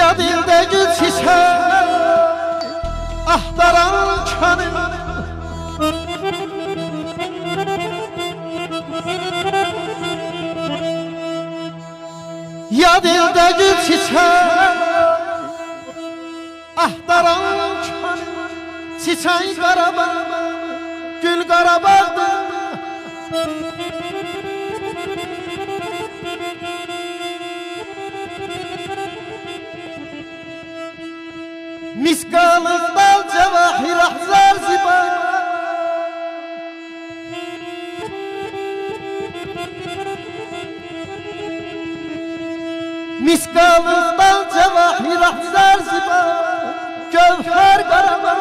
Ya dilde gül çiçek ahtaran kanım Ya dilde gül çiçek ahtaran kanım Çiçeği Qarabağ, gül Qarabağ'dır Miskalı bal cevahir ahzar ziba Miskalı bal cevahir ahzar ziba Gövher Qarabağ,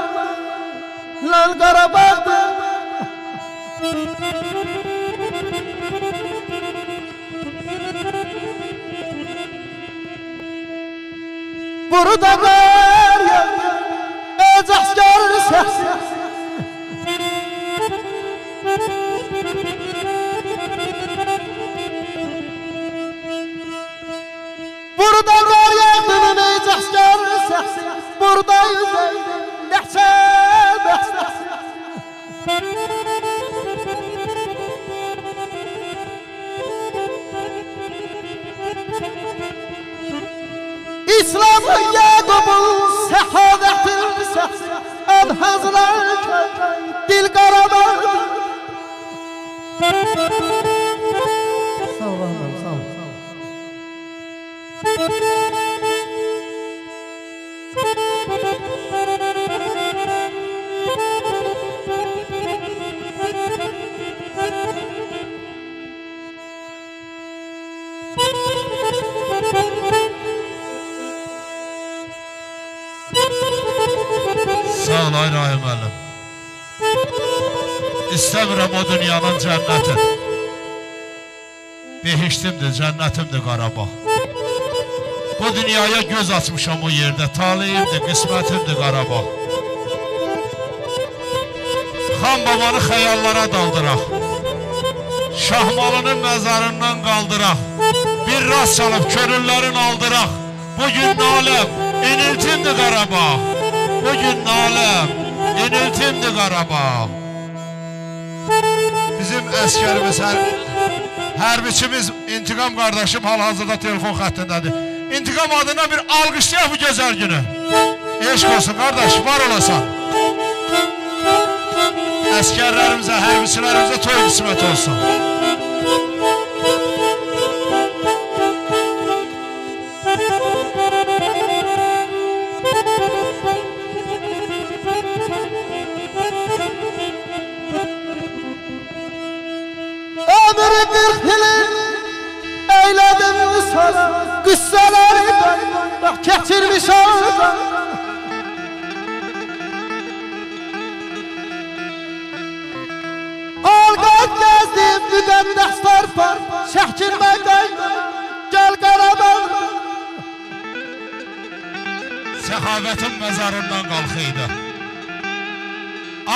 lal Qarabağ'dır Burada qar yağdı, əcəskar səsi Burada qar yağdı, əcəskar səsi Burada yüzeydi, ləhçə bəxsəsi İslam'ı Yaqub'un səxavətin səsi Əlhəzlər kökəy, dil Qarabağ'dır Sağ ol, sağ ol Sağ ol ay Rahim müəllim. İstəmirəm o dünyanın cənnəti Behiştimdir, cənnətimdir Qarabağ Bu dünyaya göz açmışam o yerdə Taleyimdir, qismətimdir Qarabağ Xan babanı xəyallara daldıraq Şahmalının məzarından qaldıraq. Bir rast çalıb körüllərin aldıraq. Bugün naləm, iniltimdir Qarabağ. Bugün naləm, iniltimdir Qarabağ. Bizim əskərimiz, hərbiçimiz İntiqam qardaşım hal-hazırda telefon xəttindədir. İntiqam adına bir alqışlayaq bu gözəl günü. Eşq olsun qardaş, var olasan. Əskərlərimizə, hərbiçilərimizə toy qismət olsun. Ömrü 40 yılın eyledim sana, qıssaları bak keçirmiş ağzına. Alqat gezdim müqəddəs tarpar, şəhkirmə qayda, gəl Qarabağ. Səxavətin məzarından qalxıydı.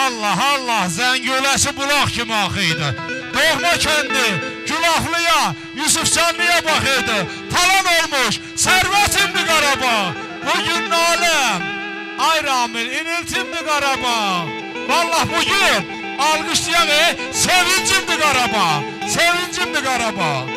Allah Allah, Zəngüləsi bulaq kimi axıydı. Doğma kəndi, Külahlıya, Yusufcanlıya baxıydı. Talan olmuş, sərvətimdir Qarabağ. Bugün naləm, ay Ramil, iniltimdir Qarabağ. Vallah bugün alqışlayan sevincimdir Qarabağ. Sevincimdir Qarabağ.